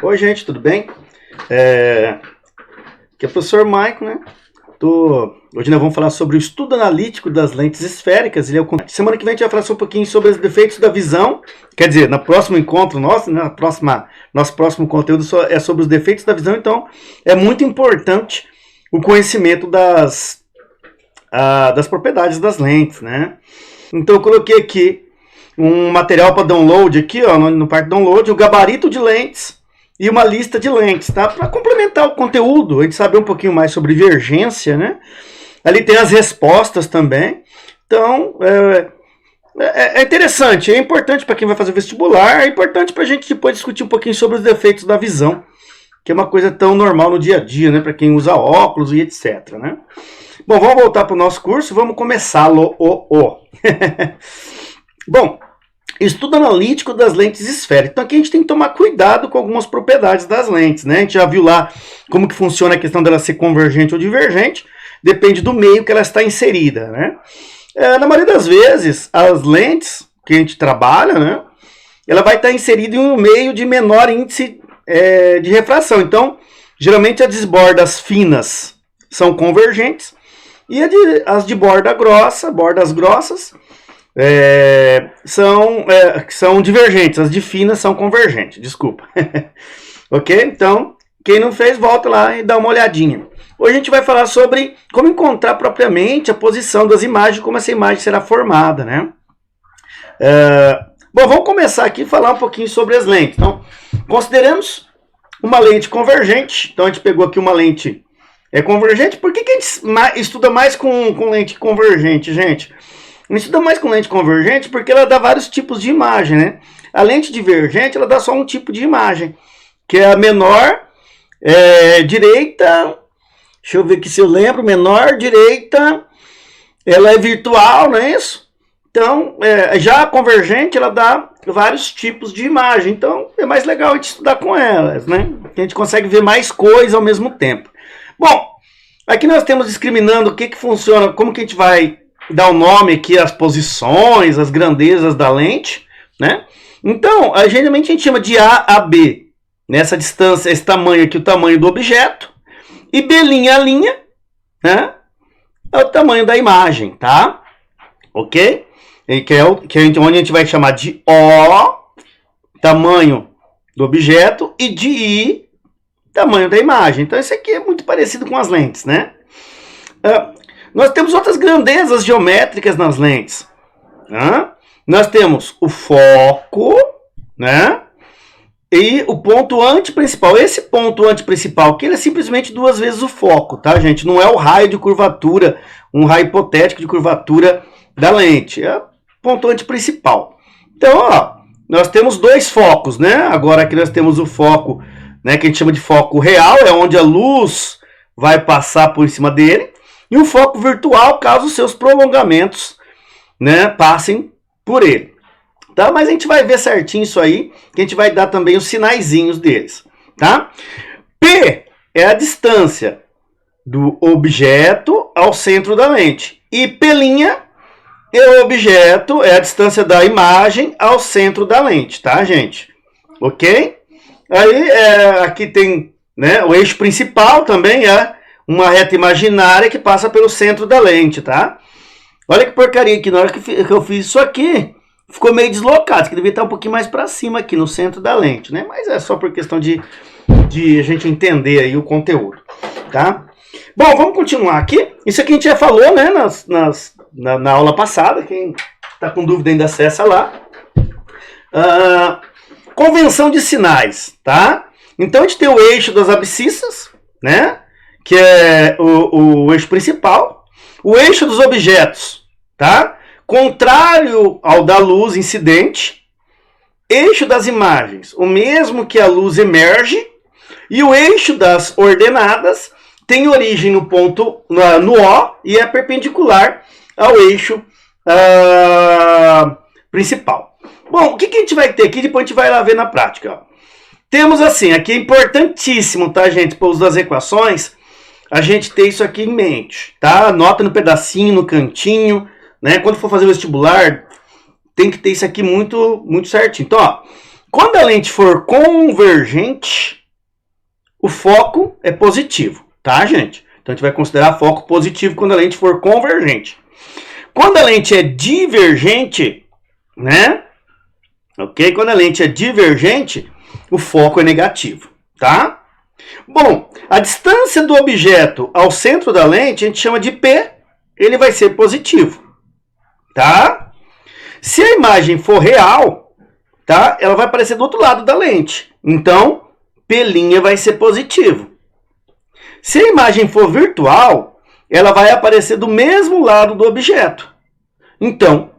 Oi, gente, tudo bem? Aqui é o professor Maico, né? Hoje nós vamos falar sobre o estudo analítico das lentes esféricas. Semana que vem a gente vai falar um pouquinho sobre os defeitos da visão. Quer dizer, no próximo encontro nosso, né, nosso próximo conteúdo é sobre os defeitos da visão. Então, é muito importante o conhecimento das propriedades das lentes, né? Então, eu coloquei aqui um material para download aqui, ó, no parte download, o gabarito de lentes e uma lista de lentes, tá? Para complementar o conteúdo, a gente saber um pouquinho mais sobre divergência, né? Ali tem as respostas também. Então, é interessante, é importante para quem vai fazer vestibular, é importante para a gente depois discutir um pouquinho sobre os defeitos da visão, que é uma coisa tão normal no dia a dia, né? Para quem usa óculos e etc, né? Bom, vamos voltar para o nosso curso, vamos começá-lo. Bom, estudo analítico das lentes esféricas. Então aqui a gente tem que tomar cuidado com algumas propriedades das lentes, né? A gente já viu lá como que funciona a questão dela ser convergente ou divergente, depende do meio que ela está inserida, né? Na maioria das vezes, as lentes que a gente trabalha, né? Ela vai estar inserida em um meio de menor índice de refração. Então, geralmente as bordas finas são convergentes e as de bordas grossas, são divergentes, as de finas são convergentes, desculpa. Ok? Então, quem não fez, volta lá e dá uma olhadinha. Hoje a gente vai falar sobre como encontrar propriamente a posição das imagens, como essa imagem será formada, né? Bom, vamos começar aqui a falar um pouquinho sobre as lentes. Então, consideramos uma lente convergente. Então, a gente pegou aqui uma lente convergente. Por que a gente estuda mais com lente convergente, gente? A gente estuda mais com lente convergente porque ela dá vários tipos de imagem, né? A lente divergente, ela dá só um tipo de imagem, que é a menor direita. Deixa eu ver aqui se eu lembro. Menor direita, ela é virtual, não é isso? Então, já a convergente, ela dá vários tipos de imagem. Então, é mais legal a gente estudar com elas, né? A gente consegue ver mais coisas ao mesmo tempo. Bom, aqui nós temos discriminando o que funciona, como que a gente vai dar o nome aqui às posições, às grandezas da lente, né? Então, geralmente a gente chama de A a B, nessa distância, esse tamanho aqui, o tamanho do objeto, e B' a linha, né? É o tamanho da imagem, tá? Ok? Onde a gente vai chamar de O, tamanho do objeto, e de I, tamanho da imagem. Então, isso aqui é muito parecido com as lentes, né? Nós temos outras grandezas geométricas nas lentes. Nós temos o foco, né? E o ponto antiprincipal. Esse ponto antiprincipal aqui, ele é simplesmente 2 vezes o foco, tá, gente? Não é o raio de curvatura, um raio hipotético de curvatura da lente. É o ponto antiprincipal. Então, ó, nós temos 2 focos, né? Agora aqui nós temos o foco, né, que a gente chama de foco real, é onde a luz vai passar por cima dele. E o foco virtual, caso os seus prolongamentos, né, passem por ele. Tá? Mas a gente vai ver certinho isso aí, que a gente vai dar também os sinaizinhos deles. Tá? P é a distância do objeto ao centro da lente. E P' é o objeto, é a distância da imagem ao centro da lente, tá, gente? Ok? Aí, aqui tem, né, o eixo principal também é uma reta imaginária que passa pelo centro da lente, tá? Olha que porcaria aqui, na hora que eu fiz isso aqui, ficou meio deslocado, que devia estar um pouquinho mais para cima aqui, no centro da lente, né? Mas é só por questão de a gente entender aí o conteúdo, tá? Bom, vamos continuar aqui. Isso aqui a gente já falou, né, na aula passada, quem está com dúvida ainda acessa lá. Convenção de sinais, tá? Então a gente tem o eixo das abscissas, né? Que é o eixo principal, o eixo dos objetos, tá? Contrário ao da luz incidente, eixo das imagens, o mesmo que a luz emerge, e o eixo das ordenadas tem origem no ponto, no O, e é perpendicular ao eixo principal. Bom, o que a gente vai ter aqui? Depois a gente vai lá ver na prática. Ó. Temos assim, aqui é importantíssimo, tá, gente, para o uso das equações, a gente ter isso aqui em mente, tá? Anota no pedacinho, no cantinho, né? Quando for fazer o vestibular, tem que ter isso aqui muito, muito certinho. Então, ó, Quando a lente for convergente, o foco é positivo, tá, gente? Então a gente vai considerar foco positivo quando a lente for convergente. Quando a lente é divergente, né? Ok? Quando a lente é divergente, o foco é negativo, tá? Bom, a distância do objeto ao centro da lente a gente chama de P, ele vai ser positivo, tá? Se a imagem for real, tá? Ela vai aparecer do outro lado da lente. Então, P' vai ser positivo. Se a imagem for virtual, ela vai aparecer do mesmo lado do objeto. Então,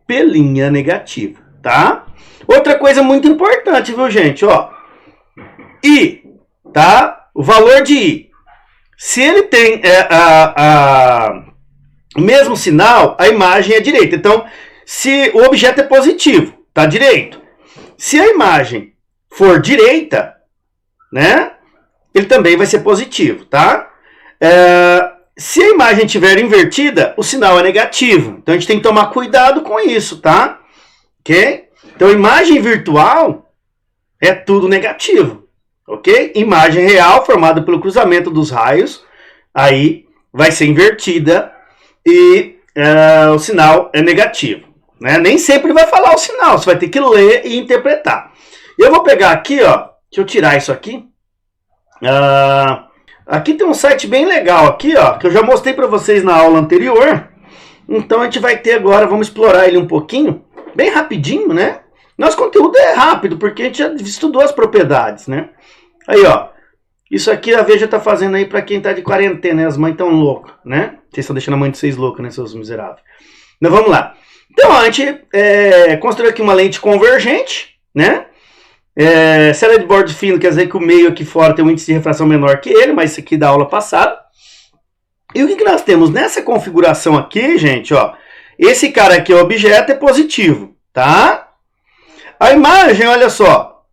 P' negativo, tá? Outra coisa muito importante, viu, gente? Ó, I, tá? O valor de I. Se ele tem o mesmo sinal, a imagem é direita. Então, se o objeto é positivo, tá direito. Se a imagem for direita, né? Ele também vai ser positivo, tá? Se a imagem estiver invertida, o sinal é negativo. Então a gente tem que tomar cuidado com isso, tá? Ok? Então imagem virtual é tudo negativo, ok? Imagem real formada pelo cruzamento dos raios, aí vai ser invertida e o sinal é negativo, né? Nem sempre vai falar o sinal, você vai ter que ler e interpretar. Eu vou pegar aqui, ó, deixa eu tirar isso aqui. Aqui tem um site bem legal aqui, ó, que eu já mostrei para vocês na aula anterior. Então a gente vai ter agora, vamos explorar ele um pouquinho, bem rapidinho, né? Nosso conteúdo é rápido, porque a gente já estudou as propriedades, né? Aí, ó, isso aqui a Veja tá fazendo aí para quem tá de quarentena, né? As mães tão loucas, né? Vocês estão deixando a mãe de vocês louca, né, seus miseráveis? Então vamos lá. Então a gente construiu aqui uma lente convergente, né? Se ela é de bordo fino, quer dizer que o meio aqui fora tem um índice de refração menor que ele, mas isso aqui da aula passada. E o que nós temos nessa configuração aqui, gente, ó, esse cara aqui, o objeto, é positivo, tá? A imagem, olha só,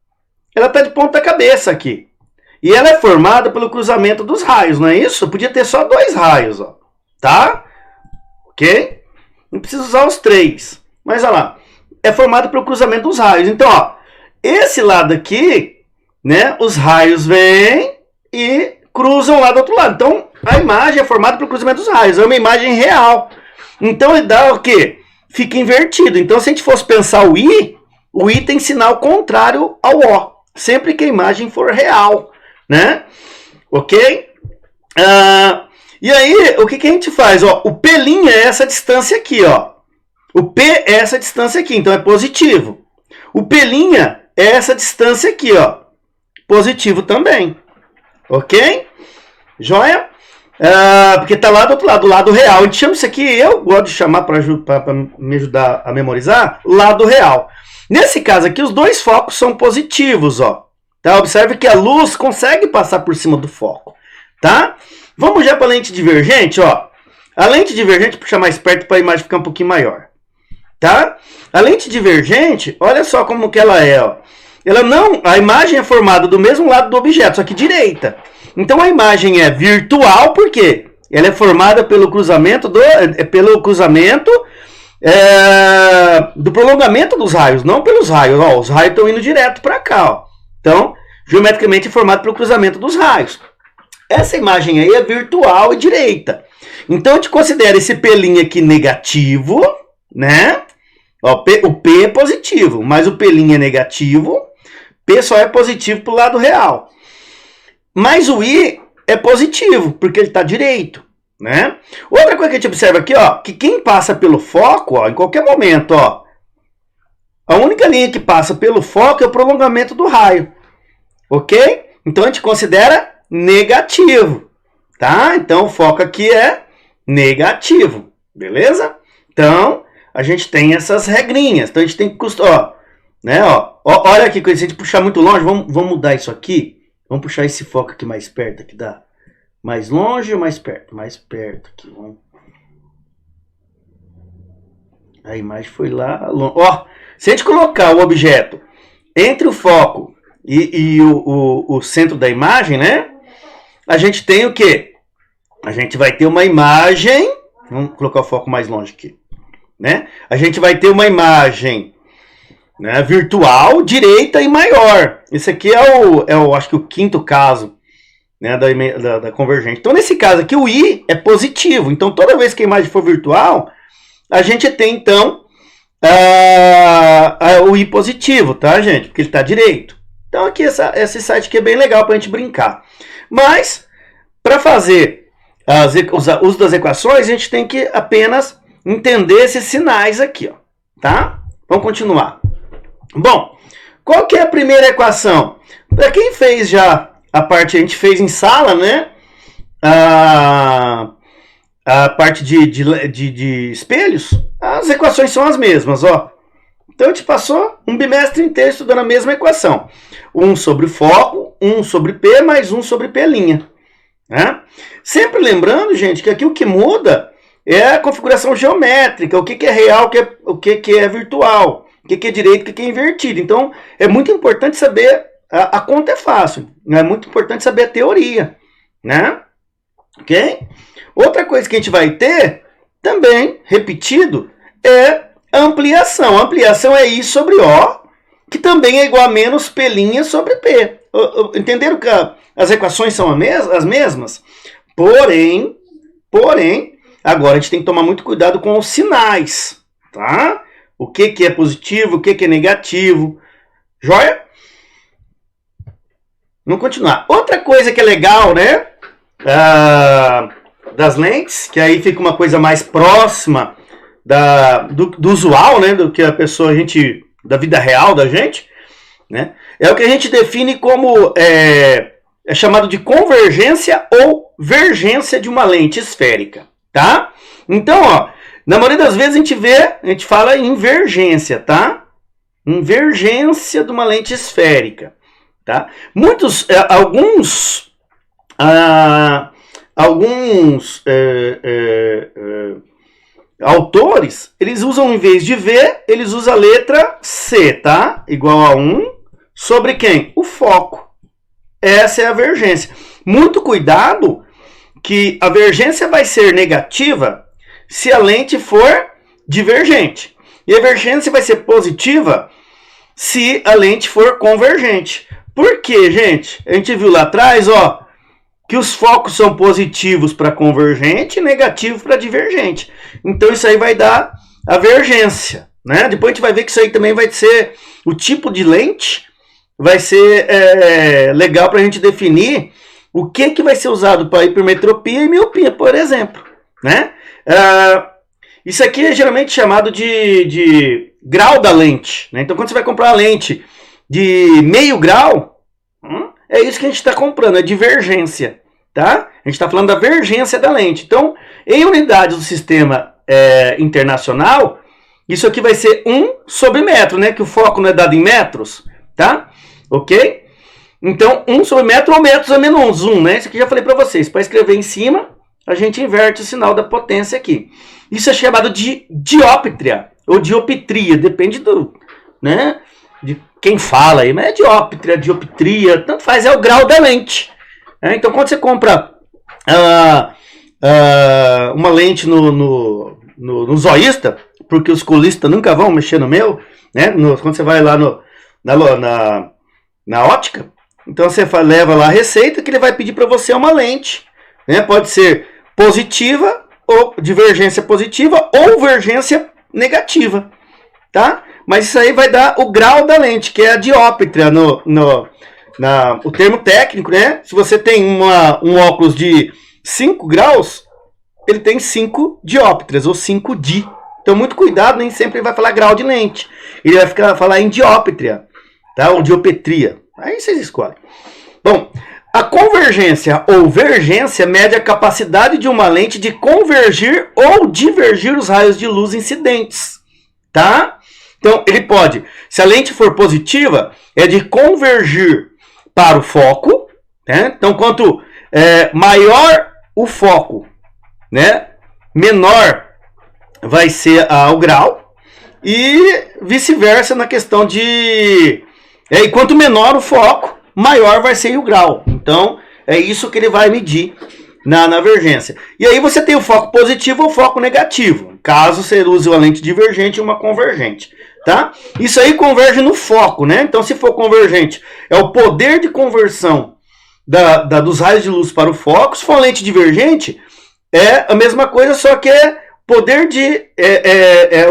ela tá de ponta cabeça aqui. E ela é formada pelo cruzamento dos raios, não é isso? Podia ter só 2 raios, ó, tá? Ok? Não precisa usar os 3. Mas, olha lá, é formada pelo cruzamento dos raios. Então, ó, esse lado aqui, né, os raios vêm e cruzam lá do outro lado. Então, a imagem é formada pelo cruzamento dos raios. É uma imagem real. Então, ele dá o quê? Fica invertido. Então, se a gente fosse pensar o I tem sinal contrário ao O. Sempre que a imagem for real, né? Ok? E aí, o que a gente faz? Ó, o P' é essa distância aqui, ó. O P é essa distância aqui, então é positivo. O P' é essa distância aqui, ó. Positivo também. Ok? Joia? Porque tá lá do outro lado, do lado real. A gente chama isso aqui, eu gosto de chamar para me ajudar a memorizar, lado real. Nesse caso aqui, os 2 focos são positivos, ó. Tá? Observe que a luz consegue passar por cima do foco, tá? Vamos já para a lente divergente, ó. A lente divergente, puxar mais perto para a imagem ficar um pouquinho maior, tá? A lente divergente, olha só como que ela é, ó. A imagem é formada do mesmo lado do objeto, só que direita. Então a imagem é virtual, por quê? Ela é formada pelo cruzamento do prolongamento dos raios, não pelos raios. Ó, os raios estão indo direto para cá, ó. Então, geometricamente é formado pelo cruzamento dos raios. Essa imagem aí é virtual e direita. Então a gente considera esse P' aqui negativo, né? Ó, o P é positivo, mas o P' é negativo. P só é positivo para o lado real. Mas o I é positivo, porque ele está direito, né? Outra coisa que a gente observa aqui, ó, que quem passa pelo foco, ó, em qualquer momento, ó, a única linha que passa pelo foco é o prolongamento do raio, ok? Então a gente considera negativo, tá? Então o foco aqui é negativo, beleza? Então a gente tem essas regrinhas, então a gente tem que né? Olha aqui, se a gente puxar muito longe, vamos mudar isso aqui. Vamos puxar esse foco aqui mais perto, aqui dá mais longe ou mais perto? Mais perto aqui, vamos. A imagem foi lá longe. Ó, se a gente colocar o objeto entre o foco e o centro da imagem, né? A gente tem o quê? A gente vai ter uma imagem. Vamos colocar o foco mais longe aqui, né? A gente vai ter uma imagem né? Virtual, direita e maior. Esse aqui é o acho que o quinto caso, né, da convergente. Então, nesse caso aqui, o I é positivo. Então, toda vez que a imagem for virtual, a gente tem, então, o I positivo, tá, gente? Porque ele está direito. Então, aqui, esse site aqui é bem legal para a gente brincar. Mas, para fazer uso das equações, a gente tem que apenas entender esses sinais aqui, ó, tá? Vamos continuar. Bom, qual que é a primeira equação? Para quem fez já a parte, a gente fez em sala, né? A parte de espelhos, as equações são as mesmas, ó. Então a gente passou um bimestre inteiro estudando a mesma equação. 1 sobre foco, 1 sobre P, mais 1 sobre P'. Né? Sempre lembrando, gente, que aqui o que muda é a configuração geométrica, o que é real, o que é virtual, o que é direito, o que é invertido. Então é muito importante saber, a conta é fácil, é muito importante saber a teoria, né? Ok? Outra coisa que a gente vai ter, também, repetido, é ampliação. A ampliação é I sobre O, que também é igual a menos P' sobre P. Entenderam que as equações são as mesmas? Porém, agora a gente tem que tomar muito cuidado com os sinais, tá? O que é positivo, o que é negativo. Joia? Vamos continuar. Outra coisa que é legal, né? Das lentes, que aí fica uma coisa mais próxima do usual, né? Do que a pessoa, da vida real da gente, né? É o que a gente define como é chamado de convergência ou vergência de uma lente esférica, tá? Então, ó, na maioria das vezes a gente fala em vergência, tá? Invergência de uma lente esférica, tá? Alguns autores, eles usam, em vez de V, eles usam a letra C, tá? Igual a 1 sobre quem? O foco. Essa é a vergência. Muito cuidado que a vergência vai ser negativa se a lente for divergente. E a vergência vai ser positiva se a lente for convergente. Por quê, gente? A gente viu lá atrás, ó, que os focos são positivos para convergente e negativos para divergente. Então isso aí vai dar a vergência, né? Depois a gente vai ver que isso aí também vai ser o tipo de lente, vai ser legal para a gente definir o que vai ser usado para hipermetropia e miopia, por exemplo, né? Isso aqui é geralmente chamado de grau da lente, né? Então quando você vai comprar uma lente de meio grau, é isso que a gente está comprando, é divergência, tá? A gente está falando da vergência da lente. Então, em unidades do sistema internacional, isso aqui vai ser 1 sobre metro, né? Que o foco não é dado em metros, tá? Ok? Então, 1 sobre metro ou metros é menos 1, né? Isso aqui já falei para vocês. Para escrever em cima, a gente inverte o sinal da potência aqui. Isso é chamado de dióptria ou dioptria, depende né? De quem fala aí, mas é dioptria, tanto faz, é o grau da lente. Então, quando você compra uma lente no zoísta, porque os colistas nunca vão mexer no meu, né? Quando você vai lá na ótica, então você leva lá a receita que ele vai pedir para você uma lente, né? Pode ser positiva, ou divergência positiva, ou vergência negativa, tá? Mas isso aí vai dar o grau da lente, que é a dióptria, o termo técnico, né? Se você tem um óculos de 5 graus, ele tem 5 dióptrias, ou 5 di. Então, muito cuidado, nem sempre ele vai falar grau de lente. Ele vai falar em dióptria, tá? Ou dioptria. Aí vocês escolhem. Bom, a convergência ou vergência mede a capacidade de uma lente de convergir ou divergir os raios de luz incidentes, tá? Então, ele pode, se a lente for positiva, é de convergir para o foco, né? Então, quanto maior o foco, né, menor vai ser o grau, e vice-versa na questão de... e quanto menor o foco, maior vai ser o grau. Então, é isso que ele vai medir na vergência. E aí você tem o foco positivo ou o foco negativo, caso você use uma lente divergente e uma convergente. tá? Isso aí converge no foco, né? Então, se for convergente, é o poder de conversão dos raios de luz para o foco. Se for lente divergente, é a mesma coisa, só que é poder de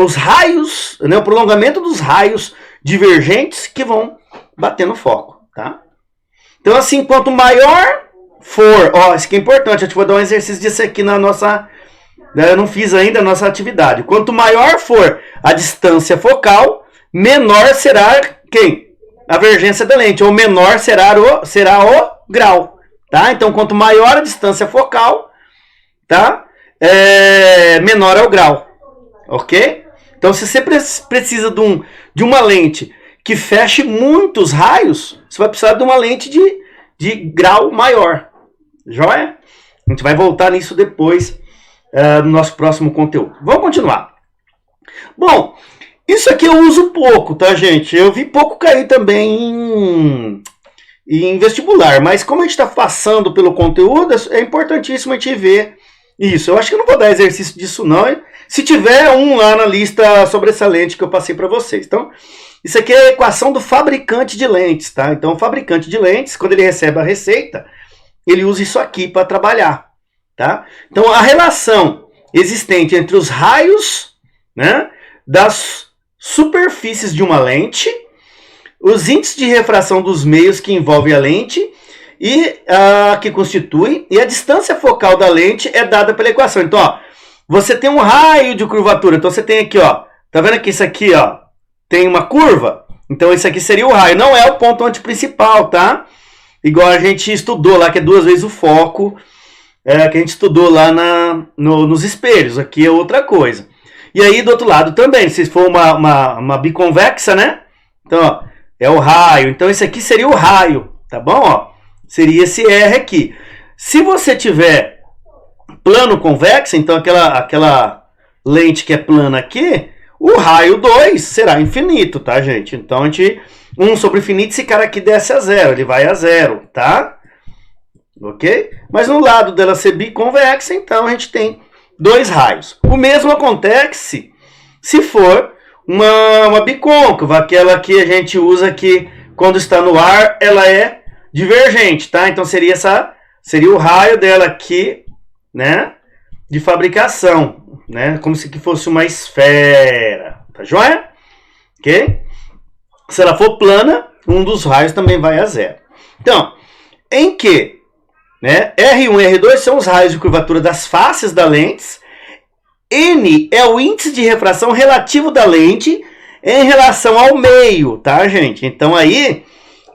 os raios, né? O prolongamento dos raios divergentes que vão bater no foco, tá? Então, assim, quanto maior for, ó, isso aqui é importante, eu te vou dar um exercício disso aqui na nossa, eu não fiz ainda a nossa atividade. Quanto maior for a distância focal, menor será quem? A divergência da lente, ou menor será o grau, tá? Então, quanto maior a distância focal, tá? Menor é o grau, ok? Então, se você precisa de uma lente que feche muitos raios, você vai precisar de uma lente de grau maior, joia? A gente vai voltar nisso depois no nosso próximo conteúdo. Vamos continuar. Bom, isso aqui eu uso pouco, tá, gente? Eu vi pouco cair também em vestibular, mas como a gente está passando pelo conteúdo, é importantíssimo a gente ver isso. Eu acho que eu não vou dar exercício disso não, hein? Se tiver um lá na lista sobressalente que eu passei para vocês. Então, isso aqui é a equação do fabricante de lentes, tá? Então, o fabricante de lentes, quando ele recebe a receita, ele usa isso aqui para trabalhar, tá? Então, a relação existente entre os raios, né, das superfícies de uma lente, os índices de refração dos meios que envolvem a lente e que constitui, e a distância focal da lente é dada pela equação. Então, ó, você tem um raio de curvatura. Então, você tem aqui, ó, tá vendo que isso aqui, ó, tem uma curva? Então, esse aqui seria o raio. Não é o ponto antiprincipal, tá? Igual a gente estudou lá, que é 2 vezes o foco, que a gente estudou lá nos espelhos. Aqui é outra coisa. E aí, do outro lado também, se for uma biconvexa, né? Então, ó, é o raio. Então, esse aqui seria o raio, tá bom? Ó, seria esse R aqui. Se você tiver plano convexo, então aquela lente que é plana aqui, o raio 2 será infinito, tá, gente? Então, 1 sobre infinito, esse cara aqui desce a zero, ele vai a zero, tá? Ok? Mas no lado dela ser biconvexa, então a gente tem 2 raios. O mesmo acontece se for uma bicôncava, aquela que a gente usa que quando está no ar, ela é divergente, tá? Então seria o raio dela aqui, né, de fabricação, né, como se fosse uma esfera, tá joia? Ok? Se ela for plana, um dos raios também vai a zero. Então, em que, né, R1 e R2 são os raios de curvatura das faces da lente, N é o índice de refração relativo da lente em relação ao meio, tá, gente? Então aí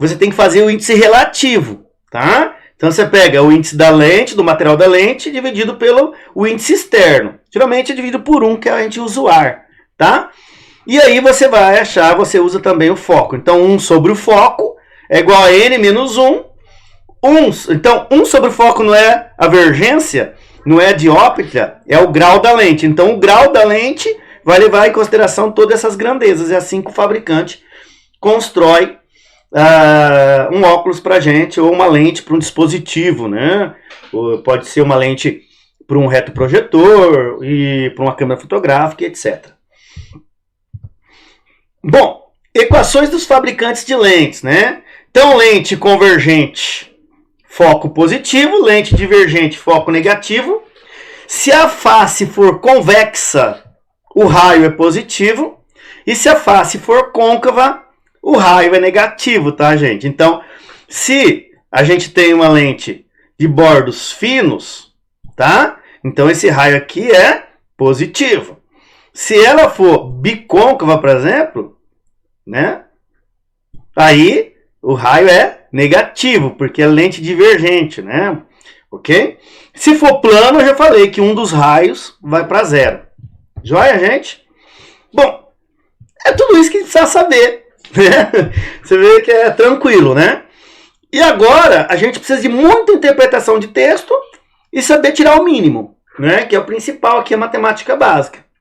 você tem que fazer o índice relativo, tá? Então você pega o índice da lente, do material da lente, dividido pelo o índice externo. Geralmente é dividido por 1, que a gente usa o ar, tá? E aí você vai achar, você usa também o foco. Então 1 sobre o foco é igual a N menos 1. Então 1 sobre o foco não é a divergência, não é a dióptria, é o grau da lente. Então o grau da lente vai levar em consideração todas essas grandezas. É assim que o fabricante constrói um óculos para a gente, ou uma lente para um dispositivo, né? Ou pode ser uma lente para um retroprojetor e para uma câmera fotográfica, etc. Bom, equações dos fabricantes de lentes, né? Então, lente convergente, foco positivo, lente divergente, foco negativo. Se a face for convexa, o raio é positivo, e se a face for côncava, o raio é negativo, tá, gente? Então, se a gente tem uma lente de bordos finos, tá? Então, esse raio aqui é positivo. Se ela for bicôncava, por exemplo, né? Aí, o raio é negativo, porque é lente divergente, né? Ok? Se for plano, eu já falei que um dos raios vai para zero. Joia, gente? Bom, é tudo isso que a gente precisa saber. Você vê que é tranquilo, né? E agora a gente precisa de muita interpretação de texto e saber tirar o mínimo, né? Que é o principal aqui, a matemática básica.